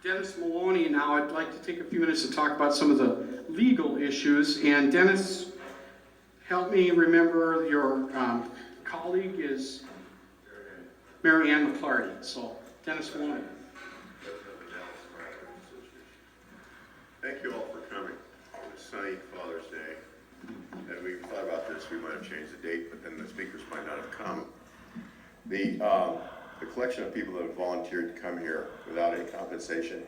Dennis Maloney now. I'd like to take a few minutes to talk about some of the legal issues. And Dennis, help me remember your colleague is Mary Ann McClarty. So, Dennis Maloney. Thank you all for coming on this sunny Father's Day. And we thought about this, we might have changed the date, but then the speakers might not have come. The collection of people that have volunteered to come here without any compensation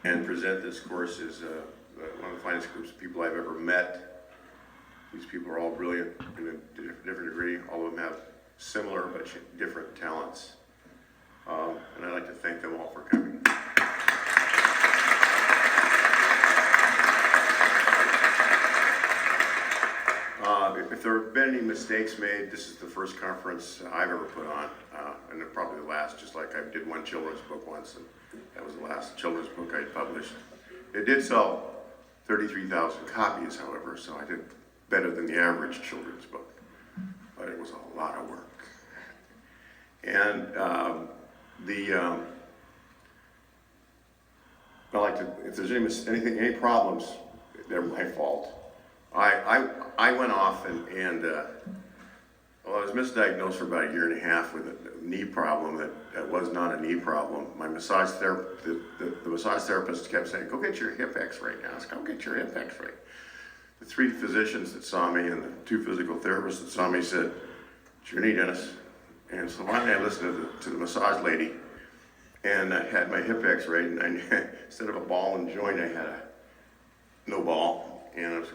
and present this course is one of the finest groups of people I've ever met. These people are all brilliant in a different degree. All of them have similar but different talents. And I'd like to thank them all for coming. If there have been any mistakes made, this is the first conference I've ever put on, and probably the last, just like I did one children's book once, and that was the last children's book I published. It did sell 33,000 copies, however, so I did better than the average children's book, but it was a lot of work. And I like to, if there's any problems, they're my fault. I went off and well, I was misdiagnosed for about a year and a half with a knee problem that was not a knee problem. My massage therapist, the massage therapist kept saying, "Go get your hip X-ray now. Go get your hip X-ray." The 3 physicians that saw me and the 2 physical therapists that saw me said, "It's your knee, Dennis." And so finally I listened to the massage lady, and I had my hip X-ray, and instead of a ball and joint, I had no ball, and I was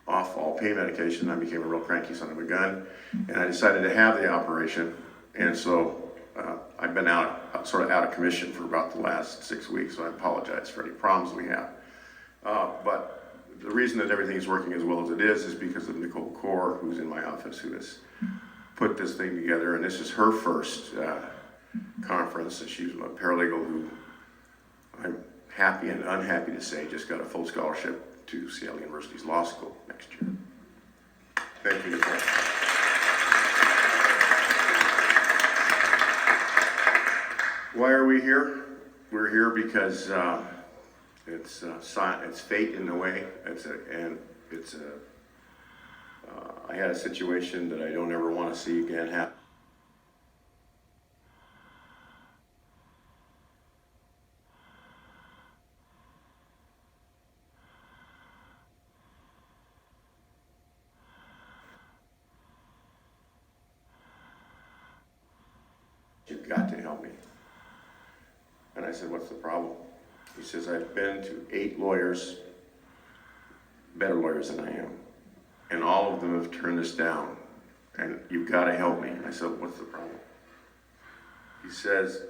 off all pain medication. I became a real cranky son of a gun, and I decided to have the operation. And so I've been sort of out of commission for about the last 6 weeks, so I apologize for any problems we have. But the reason that everything's working as well as it is because of Nicole Kaur, who's in my office, who has put this thing together, and this is her first conference. And she's a paralegal who I'm happy and unhappy to say just got a full scholarship to Seattle University's law school next year. Thank you, Nicole. Why are we here? We're here because it's fate in a way. I had a situation that I don't ever want to see again happen. You've got to help me. And I said, "What's the problem?" He says, "I've been to 8 lawyers, better lawyers than I am, and all of them have turned this down, and you've got to help me." And I said, "What's the problem?" He says,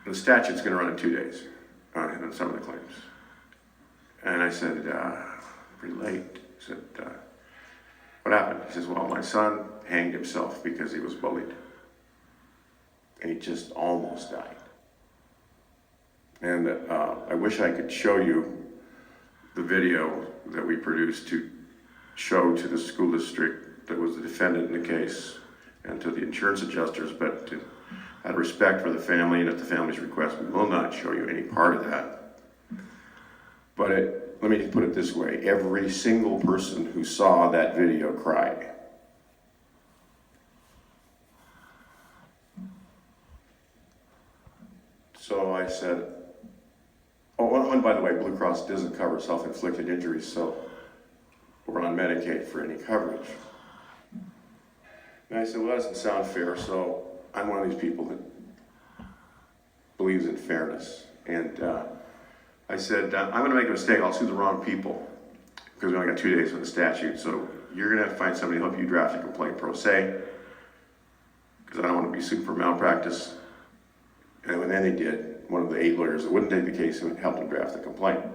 "The statute's going to run in 2 days on some of the claims." And I said, "Pretty late." He said, "What happened?" He says, "Well, my son hanged himself because he was bullied. And he just almost died." And I wish I could show you the video that we produced to show to the school district that was the defendant in the case and to the insurance adjusters, but out of respect for the family and at the family's request, we will not show you any part of that. But let me put it this way, every single person who saw that video cried. So I said, oh, and by the way, Blue Cross doesn't cover self-inflicted injuries, so we're on Medicaid for any coverage. And I said, well, that doesn't sound fair, so I'm one of these people that believes in fairness. And I said, I'm going to make a mistake, I'll sue the wrong people, because we only got 2 days for the statute, so you're going to have to find somebody to help you draft a complaint pro se, because I don't want to be sued for malpractice. And then they did, one of the 8 lawyers that wouldn't take the case and helped him draft the complaint.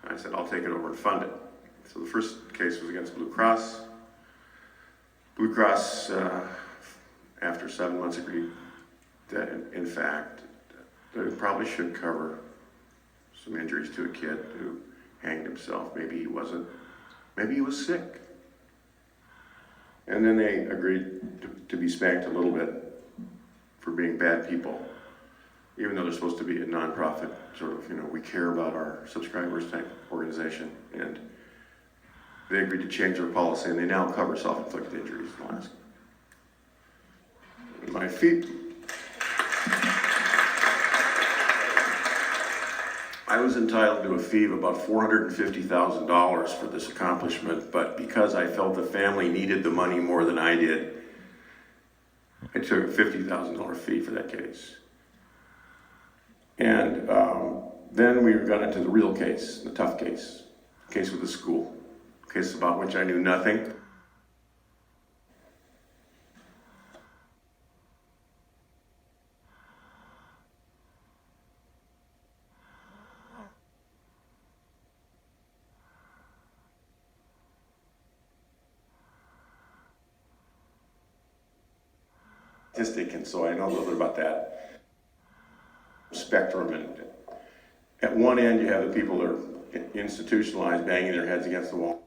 And I said, I'll take it over and fund it. So the first case was against Blue Cross. Blue Cross, after 7 months, agreed that, in fact, that it probably should cover some injuries to a kid who hanged himself. Maybe he wasn't, maybe he was sick. And then they agreed to be spanked a little bit for being bad people. even though they're supposed to be a nonprofit, sort of, we care about our subscribers type organization. And they agreed to change their policy, and they now cover self-inflicted injuries in Alaska. My feet. I was entitled to a fee of about $450,000 for this accomplishment, but because I felt the family needed the money more than I did, I took a $50,000 fee for that case. And then we got into the real case, the tough case, the case with the school, a case about which I knew nothing. And so I know a little bit about that spectrum. And at one end, you have the people that are institutionalized, banging their heads against the wall.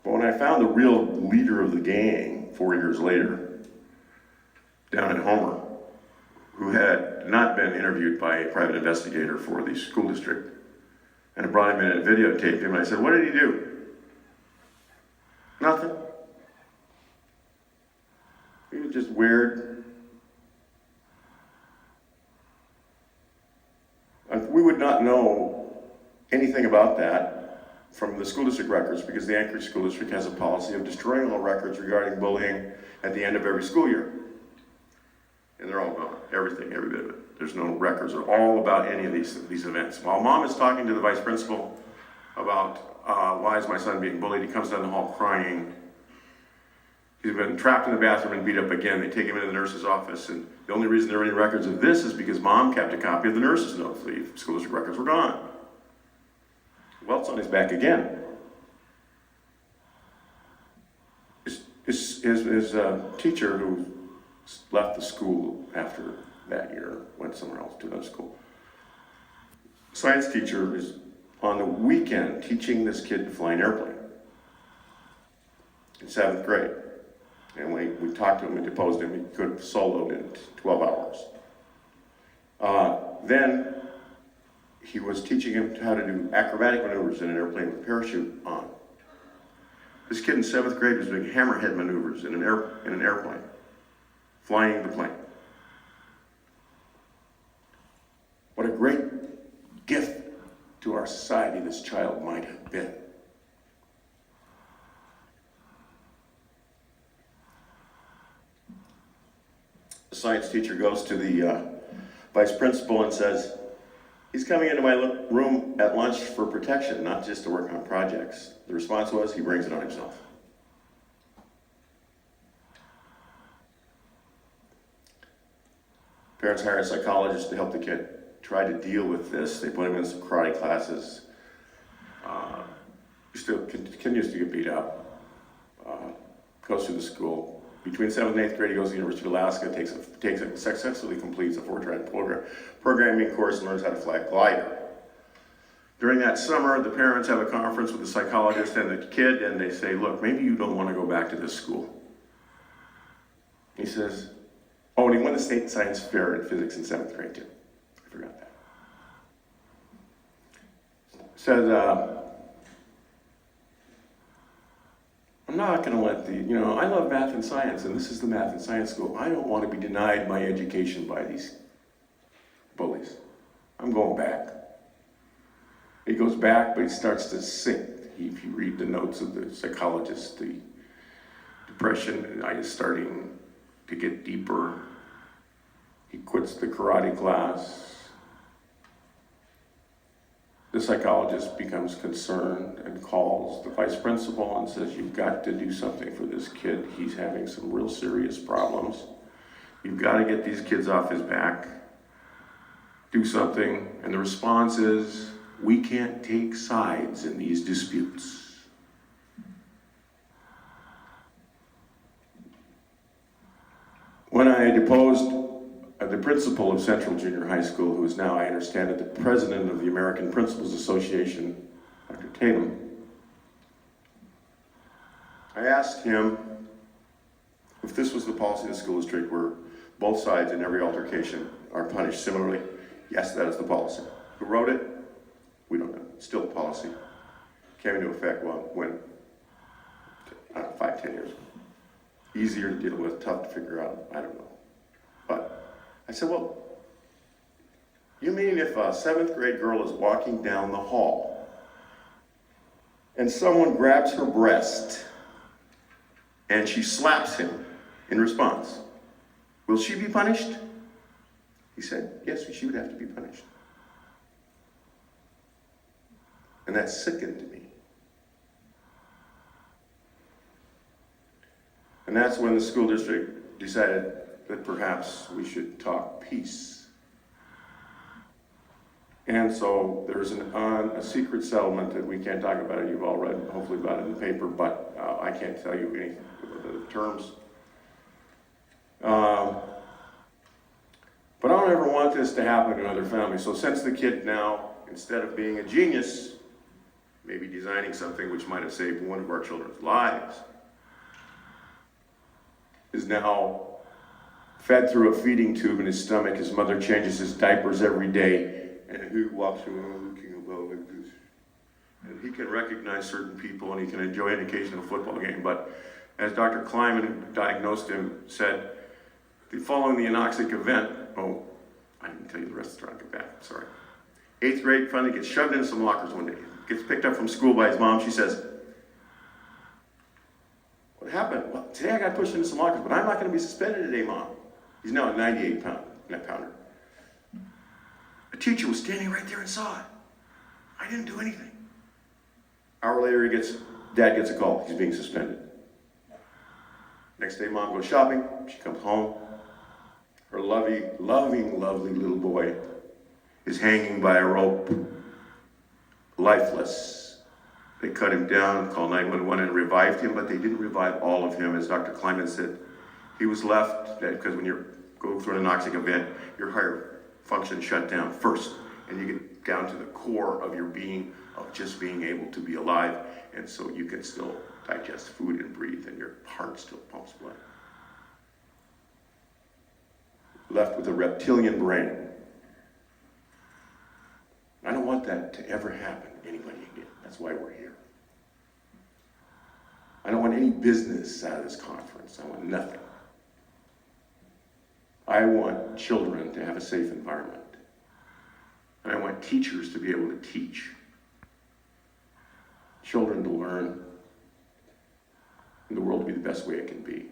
But when I found the real leader of the gang 4 years later, down in Homer, who had not been interviewed by a private investigator for the school district, and I brought him in and videotaped him, and I said, "What did he do?" "Nothing. He was just weird." We would not know anything about that from the school district records, because the Anchorage School District has a policy of destroying all records regarding bullying at the end of every school year. And they're all gone, everything, every bit of it. There's no records at all about any of these events. While mom is talking to the vice principal about why is my son being bullied, he comes down the hall crying. He's been trapped in the bathroom and beat up again. They take him into the nurse's office, and the only reason there are any records of this is because mom kept a copy of the nurse's notes. The school district records were gone. Well, it's on his back again. His teacher, who left the school after that year, went somewhere else to another school. Science teacher is on the weekend teaching this kid to fly an airplane in 7th grade. And we talked to him and deposed him. He could have soloed in 12 hours. Then he was teaching him how to do acrobatic maneuvers in an airplane with a parachute on. This kid in 7th grade was doing hammerhead maneuvers in an airplane, flying the plane. What a great gift to our society this child might have been. The science teacher goes to the vice principal and says, "He's coming into my room at lunch for protection, not just to work on projects." The response was, "He brings it on himself." Parents hire a psychologist to help the kid try to deal with this. They put him in some karate classes. He still continues to get beat up. Goes through the school. Between 7th and 8th grade, he goes to the University of Alaska, successfully completes a Fortran programming course, and learns how to fly a glider. During that summer, the parents have a conference with the psychologist and the kid, and they say, "Look, maybe you don't want to go back to this school." He says, oh, and he won the state science fair in physics in 7th grade too. I forgot that. Says, "I'm not going to let I love math and science, and this is the math and science school. I don't want to be denied my education by these bullies. I'm going back." He goes back, but he starts to sink. If you read the notes of the psychologist, the depression is starting to get deeper. He quits the karate class. The psychologist becomes concerned and calls the vice principal and says, "You've got to do something for this kid. He's having some real serious problems. You've got to get these kids off his back. Do something." And the response is, "We can't take sides in these disputes." when I deposed the principal of Central Junior High School, who is now, I understand it, the president of the American Principals Association, Dr. Tatum, I asked him if this was the policy of the school district where both sides in every altercation are punished similarly. Yes, that is the policy. Who wrote it? We don't know. It's still the policy. Came into effect, well, when? 5, 10 years ago. Easier to deal with, tough to figure out, I don't know. But I said, well, you mean if a 7th grade girl is walking down the hall and someone grabs her breast and she slaps him in response, will she be punished? He said, yes, she would have to be punished. And that sickened me. And that's when the school district decided that perhaps we should talk peace. And so there's a secret settlement that we can't talk about it. You've all read, hopefully, about it in the paper, but I can't tell you anything about the terms. But I don't ever want this to happen to another family. So since the kid now, instead of being a genius, maybe designing something which might have saved one of our children's lives, is now fed through a feeding tube in his stomach. His mother changes his diapers every day, and he walks around looking about like this. And he can recognize certain people, and he can enjoy an occasional football game. But as Dr. Kleiman, who diagnosed him, said, following the anoxic event, I didn't tell you the rest of the story, I'll get back, sorry. 8th grade, finally gets shoved into some lockers one day. Gets picked up from school by his mom. She says, what happened? Well, today I got pushed into some lockers, but I'm not going to be suspended today, Mom. He's now a 98-pounder. A teacher was standing right there and saw it. I didn't do anything. Hour later, Dad gets a call. He's being suspended. Next day, Mom goes shopping. She comes home. Her loving, lovely little boy is hanging by a rope, lifeless. They cut him down, called 911 and revived him, but they didn't revive all of him. As Dr. Kleiman said, he was left, because when you go through an anoxic event, your higher function shut down first, and you get down to the core of your being, of just being able to be alive, and so you can still digest food and breathe, and your heart still pumps blood. Left with a reptilian brain. I don't want that to ever happen to anybody again. That's why we're here. I don't want any business out of this conference. I want nothing. I want children to have a safe environment. And I want teachers to be able to teach. Children to learn. And the world to be the best way it can be.